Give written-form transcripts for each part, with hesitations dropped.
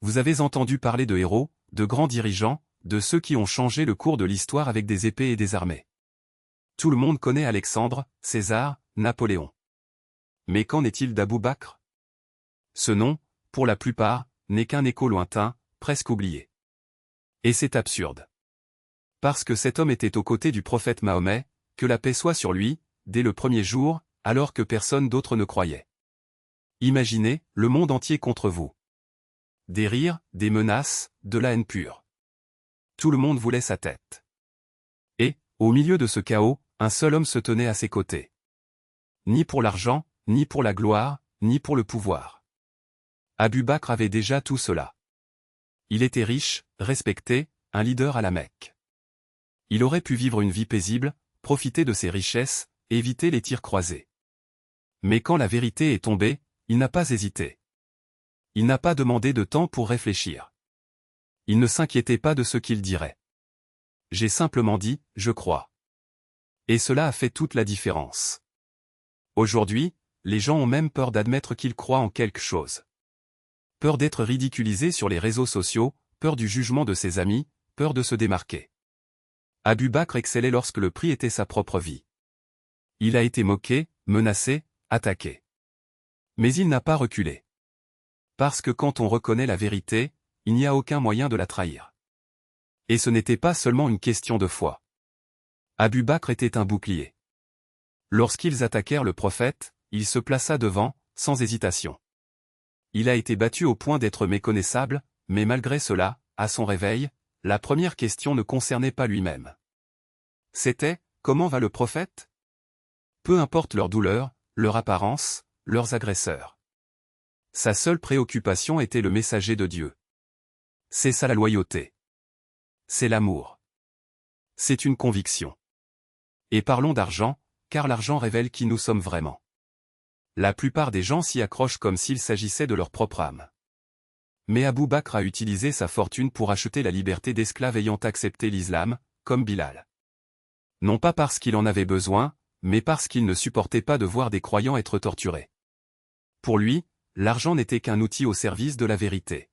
vous avez entendu parler de héros, de grands dirigeants, de ceux qui ont changé le cours de l'histoire avec des épées et des armées. Tout le monde connaît Alexandre, César, Napoléon. Mais qu'en est-il d'Abou Bakr? Ce nom, pour la plupart, n'est qu'un écho lointain, presque oublié. Et c'est absurde. Parce que cet homme était aux côtés du prophète Mahomet, que la paix soit sur lui, dès le premier jour, alors que personne d'autre ne croyait. Imaginez, le monde entier contre vous. Des rires, des menaces, de la haine pure. Tout le monde voulait sa tête. Et, au milieu de ce chaos, un seul homme se tenait à ses côtés. Ni pour l'argent, ni pour la gloire, ni pour le pouvoir. Abou Bakr avait déjà tout cela. Il était riche, respecté, un leader à la Mecque. Il aurait pu vivre une vie paisible, profiter de ses richesses, éviter les tirs croisés. Mais quand la vérité est tombée, il n'a pas hésité. Il n'a pas demandé de temps pour réfléchir. Il ne s'inquiétait pas de ce qu'il dirait. J'ai simplement dit, je crois. Et cela a fait toute la différence. Aujourd'hui, les gens ont même peur d'admettre qu'ils croient en quelque chose. Peur d'être ridiculisés sur les réseaux sociaux, peur du jugement de ses amis, peur de se démarquer. Abou Bakr excellait lorsque le prix était sa propre vie. Il a été moqué, menacé, attaqué. Mais il n'a pas reculé. Parce que quand on reconnaît la vérité, il n'y a aucun moyen de la trahir. Et ce n'était pas seulement une question de foi. Abou Bakr était un bouclier. Lorsqu'ils attaquèrent le prophète, il se plaça devant, sans hésitation. Il a été battu au point d'être méconnaissable, mais malgré cela, à son réveil, la première question ne concernait pas lui-même. C'était, comment va le prophète? Peu importe leur douleur, leur apparence, leurs agresseurs. Sa seule préoccupation était le messager de Dieu. C'est ça la loyauté. C'est l'amour. C'est une conviction. Et parlons d'argent, car l'argent révèle qui nous sommes vraiment. La plupart des gens s'y accrochent comme s'il s'agissait de leur propre âme. Mais Abou Bakr a utilisé sa fortune pour acheter la liberté d'esclaves ayant accepté l'islam, comme Bilal. Non pas parce qu'il en avait besoin, mais parce qu'il ne supportait pas de voir des croyants être torturés. Pour lui, l'argent n'était qu'un outil au service de la vérité.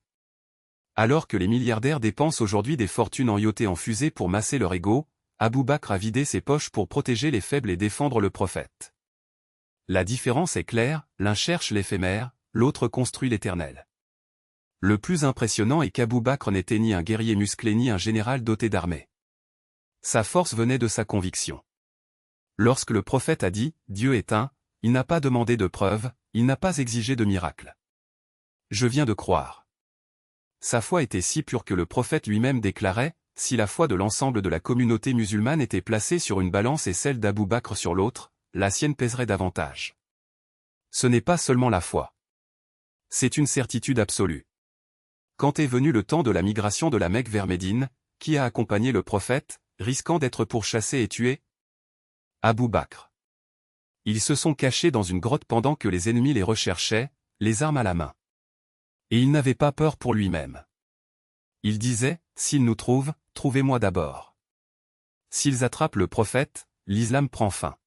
Alors que les milliardaires dépensent aujourd'hui des fortunes en yachts et en fusées pour masser leur ego, Abou Bakr a vidé ses poches pour protéger les faibles et défendre le prophète. La différence est claire, l'un cherche l'éphémère, l'autre construit l'éternel. Le plus impressionnant est qu'Abou Bakr n'était ni un guerrier musclé ni un général doté d'armée. Sa force venait de sa conviction. Lorsque le prophète a dit « Dieu est un », il n'a pas demandé de preuves, il n'a pas exigé de miracle. Je viens de croire. Sa foi était si pure que le prophète lui-même déclarait « Si la foi de l'ensemble de la communauté musulmane était placée sur une balance et celle d'Abou Bakr sur l'autre, la sienne pèserait davantage. » Ce n'est pas seulement la foi. C'est une certitude absolue. Quand est venu le temps de la migration de la Mecque vers Médine, qui a accompagné le prophète, risquant d'être pourchassé et tué? Abou Bakr. Ils se sont cachés dans une grotte pendant que les ennemis les recherchaient, les armes à la main. Et il n'avait pas peur pour lui-même. Il disait, s'ils nous trouvent, trouvez-moi d'abord. S'ils attrapent le prophète, l'islam prend fin.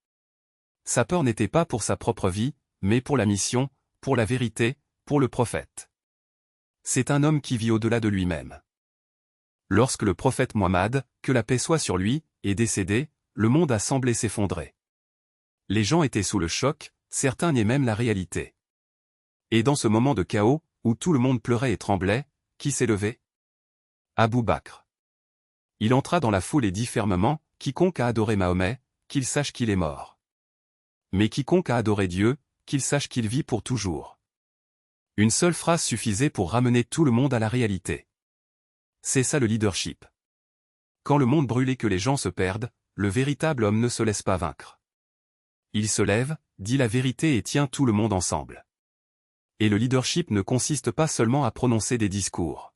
Sa peur n'était pas pour sa propre vie, mais pour la mission, pour la vérité, pour le prophète. C'est un homme qui vit au-delà de lui-même. Lorsque le prophète Mohammed, que la paix soit sur lui, est décédé, le monde a semblé s'effondrer. Les gens étaient sous le choc, certains niaient même la réalité. Et dans ce moment de chaos, où tout le monde pleurait et tremblait, qui s'est levé? Abou Bakr. Il entra dans la foule et dit fermement, quiconque a adoré Mahomet, qu'il sache qu'il est mort. Mais quiconque a adoré Dieu, qu'il sache qu'il vit pour toujours. Une seule phrase suffisait pour ramener tout le monde à la réalité. C'est ça le leadership. Quand le monde brûle et que les gens se perdent, le véritable homme ne se laisse pas vaincre. Il se lève, dit la vérité et tient tout le monde ensemble. Et le leadership ne consiste pas seulement à prononcer des discours.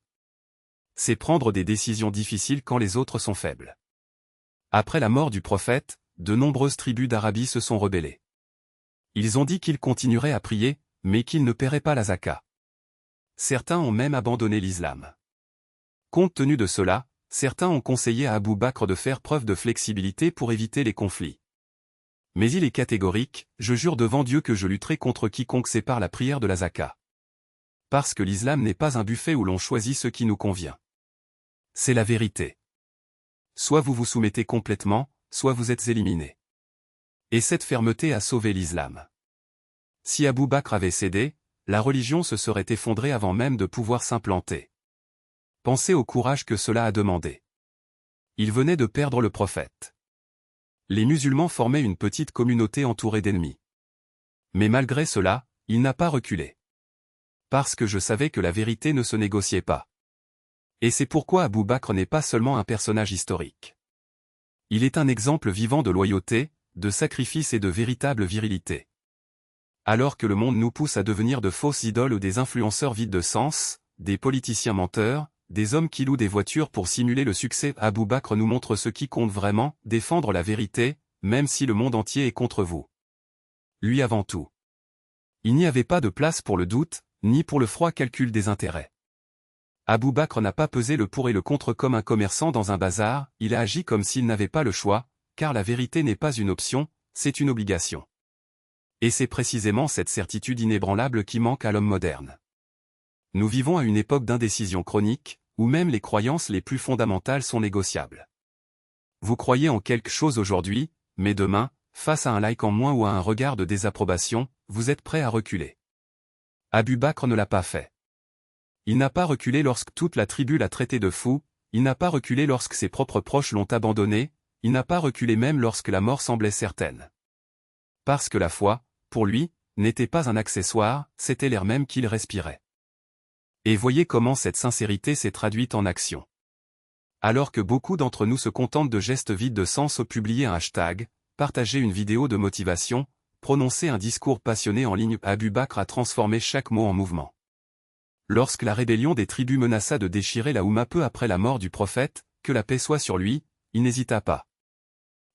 C'est prendre des décisions difficiles quand les autres sont faibles. Après la mort du prophète, de nombreuses tribus d'Arabie se sont rebellées. Ils ont dit qu'ils continueraient à prier, mais qu'ils ne paieraient pas la zaka. Certains ont même abandonné l'islam. Compte tenu de cela, certains ont conseillé à Abou Bakr de faire preuve de flexibilité pour éviter les conflits. Mais il est catégorique, je jure devant Dieu que je lutterai contre quiconque sépare la prière de la zaka. Parce que l'islam n'est pas un buffet où l'on choisit ce qui nous convient. C'est la vérité. Soit vous vous soumettez complètement, soit vous êtes éliminé. Et cette fermeté a sauvé l'islam. Si Abou Bakr avait cédé, la religion se serait effondrée avant même de pouvoir s'implanter. Pensez au courage que cela a demandé. Il venait de perdre le prophète. Les musulmans formaient une petite communauté entourée d'ennemis. Mais malgré cela, il n'a pas reculé. Parce que je savais que la vérité ne se négociait pas. Et c'est pourquoi Abou Bakr n'est pas seulement un personnage historique. Il est un exemple vivant de loyauté, de sacrifice et de véritable virilité. Alors que le monde nous pousse à devenir de fausses idoles ou des influenceurs vides de sens, des politiciens menteurs, des hommes qui louent des voitures pour simuler le succès, Abou Bakr nous montre ce qui compte vraiment, défendre la vérité, même si le monde entier est contre vous. Lui avant tout. Il n'y avait pas de place pour le doute, ni pour le froid calcul des intérêts. Abou Bakr n'a pas pesé le pour et le contre comme un commerçant dans un bazar, il a agi comme s'il n'avait pas le choix, car la vérité n'est pas une option, c'est une obligation. Et c'est précisément cette certitude inébranlable qui manque à l'homme moderne. Nous vivons à une époque d'indécision chronique, où même les croyances les plus fondamentales sont négociables. Vous croyez en quelque chose aujourd'hui, mais demain, face à un like en moins ou à un regard de désapprobation, vous êtes prêt à reculer. Abou Bakr ne l'a pas fait. Il n'a pas reculé lorsque toute la tribu l'a traité de fou, il n'a pas reculé lorsque ses propres proches l'ont abandonné, il n'a pas reculé même lorsque la mort semblait certaine. Parce que la foi, pour lui, n'était pas un accessoire, c'était l'air même qu'il respirait. Et voyez comment cette sincérité s'est traduite en action. Alors que beaucoup d'entre nous se contentent de gestes vides de sens ou publier un hashtag, partager une vidéo de motivation, prononcer un discours passionné en ligne, Abou Bakr a transformé chaque mot en mouvement. Lorsque la rébellion des tribus menaça de déchirer la Oumma peu après la mort du prophète, que la paix soit sur lui, il n'hésita pas.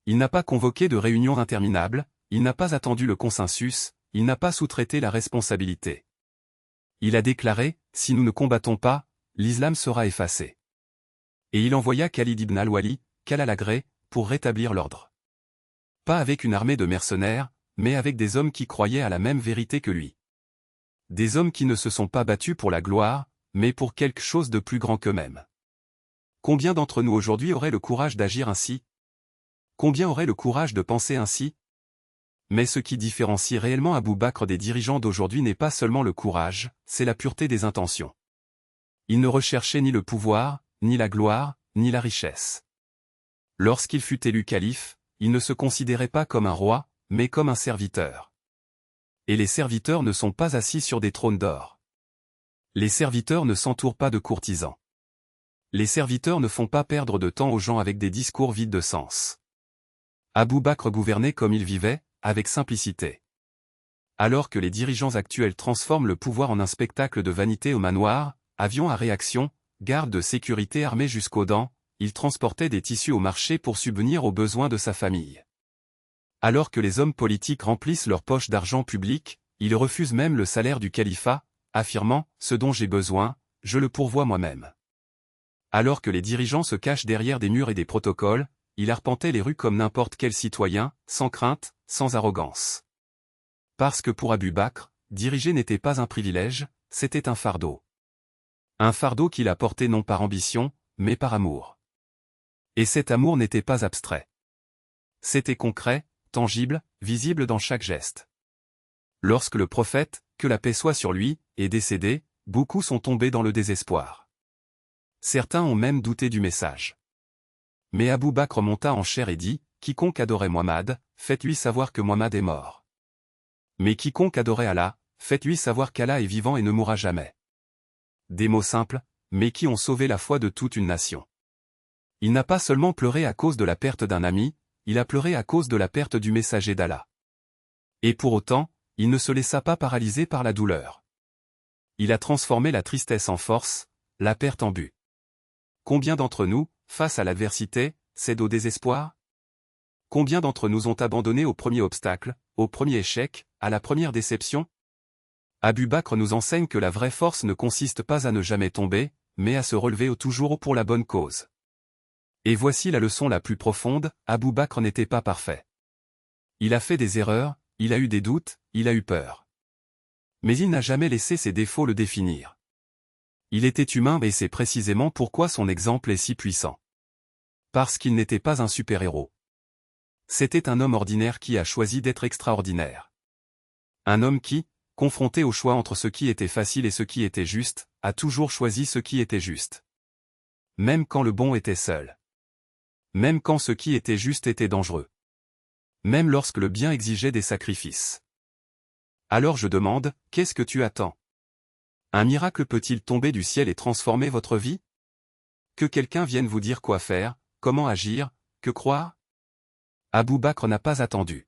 Il n'a pas convoqué de réunions interminables, il n'a pas attendu le consensus, il n'a pas sous-traité la responsabilité. Il a déclaré, si nous ne combattons pas, l'islam sera effacé. Et il envoya Khalid ibn al-Walid, qu'Allah l'agrée, pour rétablir l'ordre. Pas avec une armée de mercenaires, mais avec des hommes qui croyaient à la même vérité que lui. Des hommes qui ne se sont pas battus pour la gloire, mais pour quelque chose de plus grand qu'eux-mêmes. Combien d'entre nous aujourd'hui auraient le courage d'agir ainsi? Combien auraient le courage de penser ainsi? Mais ce qui différencie réellement Abou Bakr des dirigeants d'aujourd'hui n'est pas seulement le courage, c'est la pureté des intentions. Il ne recherchait ni le pouvoir, ni la gloire, ni la richesse. Lorsqu'il fut élu calife, il ne se considérait pas comme un roi, mais comme un serviteur. Et les serviteurs ne sont pas assis sur des trônes d'or. Les serviteurs ne s'entourent pas de courtisans. Les serviteurs ne font pas perdre de temps aux gens avec des discours vides de sens. Abou Bakr gouvernait comme il vivait, avec simplicité. Alors que les dirigeants actuels transforment le pouvoir en un spectacle de vanité au manoir, avions à réaction, gardes de sécurité armés jusqu'aux dents, il transportait des tissus au marché pour subvenir aux besoins de sa famille. Alors que les hommes politiques remplissent leurs poches d'argent public, ils refusent même le salaire du califat, affirmant « ce dont j'ai besoin, je le pourvois moi-même ». Alors que les dirigeants se cachent derrière des murs et des protocoles, il arpentait les rues comme n'importe quel citoyen, sans crainte, sans arrogance. Parce que pour Abou Bakr, diriger n'était pas un privilège, c'était un fardeau. Un fardeau qu'il a porté non par ambition, mais par amour. Et cet amour n'était pas abstrait. C'était concret, tangible, visible dans chaque geste. Lorsque le prophète, que la paix soit sur lui, est décédé, beaucoup sont tombés dans le désespoir. Certains ont même douté du message. Mais Abou Bakr monta en chair et dit, « Quiconque adorait Muhammad, faites-lui savoir que Muhammad est mort. Mais quiconque adorait Allah, faites-lui savoir qu'Allah est vivant et ne mourra jamais. » Des mots simples, mais qui ont sauvé la foi de toute une nation. Il n'a pas seulement pleuré à cause de la perte d'un ami, il a pleuré à cause de la perte du messager d'Allah. Et pour autant, il ne se laissa pas paralyser par la douleur. Il a transformé la tristesse en force, la perte en but. Combien d'entre nous, face à l'adversité, cèdent au désespoir? Combien d'entre nous ont abandonné au premier obstacle, au premier échec, à la première déception? Abou Bakr nous enseigne que la vraie force ne consiste pas à ne jamais tomber, mais à se relever toujours pour la bonne cause. Et voici la leçon la plus profonde, Abou Bakr n'était pas parfait. Il a fait des erreurs, il a eu des doutes, il a eu peur. Mais il n'a jamais laissé ses défauts le définir. Il était humain et c'est précisément pourquoi son exemple est si puissant. Parce qu'il n'était pas un super-héros. C'était un homme ordinaire qui a choisi d'être extraordinaire. Un homme qui, confronté au choix entre ce qui était facile et ce qui était juste, a toujours choisi ce qui était juste. Même quand le bon était seul. Même quand ce qui était juste était dangereux. Même lorsque le bien exigeait des sacrifices. Alors je demande, qu'est-ce que tu attends? Un miracle peut-il tomber du ciel et transformer votre vie? Que quelqu'un vienne vous dire quoi faire, comment agir, que croire? Abou Bakr n'a pas attendu.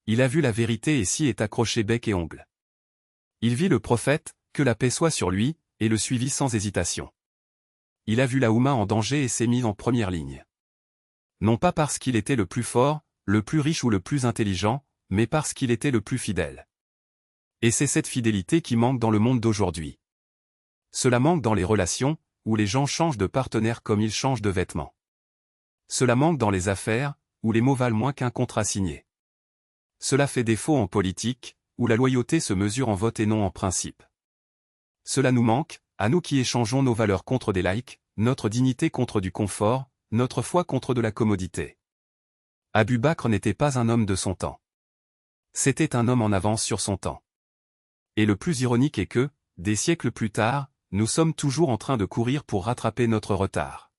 Il a vu la vérité et s'y est accroché bec et ongle. Il vit le prophète, que la paix soit sur lui, et le suivit sans hésitation. Il a vu la Oumma en danger et s'est mis en première ligne. Non pas parce qu'il était le plus fort, le plus riche ou le plus intelligent, mais parce qu'il était le plus fidèle. Et c'est cette fidélité qui manque dans le monde d'aujourd'hui. Cela manque dans les relations, où les gens changent de partenaire comme ils changent de vêtements. Cela manque dans les affaires, où les mots valent moins qu'un contrat signé. Cela fait défaut en politique, où la loyauté se mesure en vote et non en principe. Cela nous manque, à nous qui échangeons nos valeurs contre des likes, notre dignité contre du confort, notre foi contre de la commodité. Abou Bakr n'était pas un homme de son temps. C'était un homme en avance sur son temps. Et le plus ironique est que, des siècles plus tard, nous sommes toujours en train de courir pour rattraper notre retard.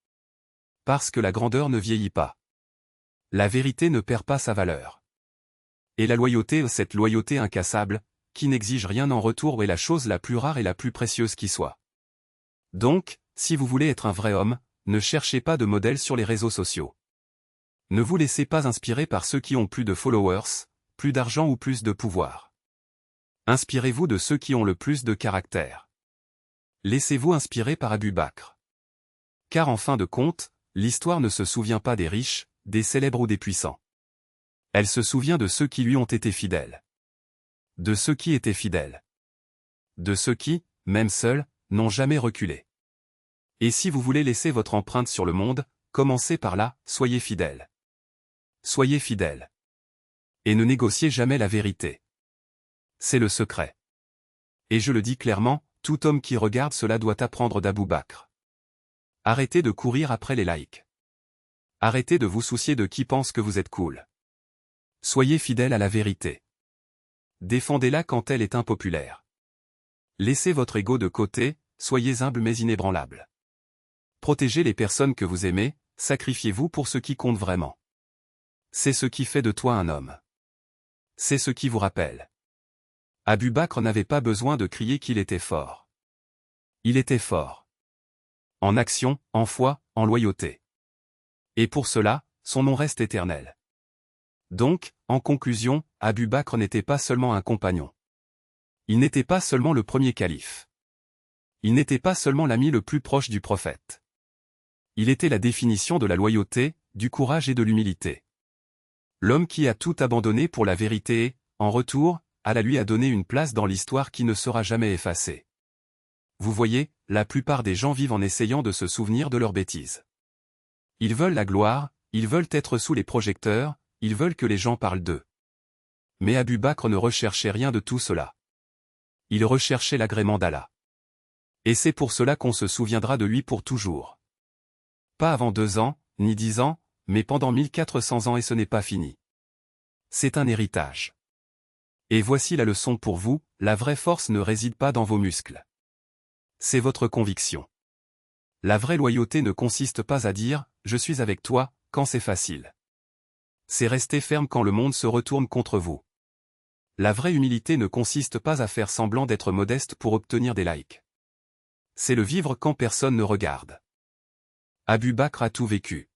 Parce que la grandeur ne vieillit pas. La vérité ne perd pas sa valeur. Et la loyauté, cette loyauté incassable, qui n'exige rien en retour est la chose la plus rare et la plus précieuse qui soit. Donc, si vous voulez être un vrai homme, ne cherchez pas de modèle sur les réseaux sociaux. Ne vous laissez pas inspirer par ceux qui ont plus de followers, plus d'argent ou plus de pouvoir. Inspirez-vous de ceux qui ont le plus de caractère. Laissez-vous inspirer par Abou Bakr. Car en fin de compte, l'histoire ne se souvient pas des riches, des célèbres ou des puissants. Elle se souvient de ceux qui lui ont été fidèles. De ceux qui étaient fidèles. De ceux qui, même seuls, n'ont jamais reculé. Et si vous voulez laisser votre empreinte sur le monde, commencez par là, soyez fidèles. Soyez fidèles. Et ne négociez jamais la vérité. C'est le secret. Et je le dis clairement, tout homme qui regarde cela doit apprendre d'Abou Bakr. Arrêtez de courir après les likes. Arrêtez de vous soucier de qui pense que vous êtes cool. Soyez fidèles à la vérité. Défendez-la quand elle est impopulaire. Laissez votre ego de côté, soyez humble mais inébranlable. Protégez les personnes que vous aimez, sacrifiez-vous pour ce qui compte vraiment. C'est ce qui fait de toi un homme. C'est ce qui vous rappelle. Abou Bakr n'avait pas besoin de crier qu'il était fort. Il était fort. En action, en foi, en loyauté. Et pour cela, son nom reste éternel. Donc, en conclusion, Abou Bakr n'était pas seulement un compagnon. Il n'était pas seulement le premier calife. Il n'était pas seulement l'ami le plus proche du prophète. Il était la définition de la loyauté, du courage et de l'humilité. L'homme qui a tout abandonné pour la vérité et, en retour, Allah lui a donné une place dans l'histoire qui ne sera jamais effacée. Vous voyez, la plupart des gens vivent en essayant de se souvenir de leurs bêtises. Ils veulent la gloire, ils veulent être sous les projecteurs, ils veulent que les gens parlent d'eux. Mais Abou Bakr ne recherchait rien de tout cela. Il recherchait l'agrément d'Allah. Et c'est pour cela qu'on se souviendra de lui pour toujours. Pas avant 2 ans, ni 10 ans, mais pendant 1400 ans et ce n'est pas fini. C'est un héritage. Et voici la leçon pour vous, la vraie force ne réside pas dans vos muscles. C'est votre conviction. La vraie loyauté ne consiste pas à dire « je suis avec toi » quand c'est facile. C'est rester ferme quand le monde se retourne contre vous. La vraie humilité ne consiste pas à faire semblant d'être modeste pour obtenir des likes. C'est le vivre quand personne ne regarde. Abou Bakr a tout vécu.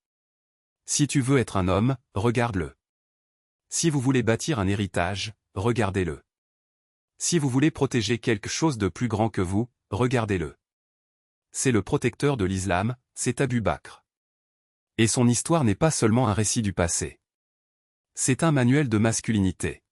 Si tu veux être un homme, regarde-le. Si vous voulez bâtir un héritage, regardez-le. Si vous voulez protéger quelque chose de plus grand que vous, regardez-le. C'est le protecteur de l'islam, c'est Abou Bakr. Et son histoire n'est pas seulement un récit du passé. C'est un manuel de masculinité.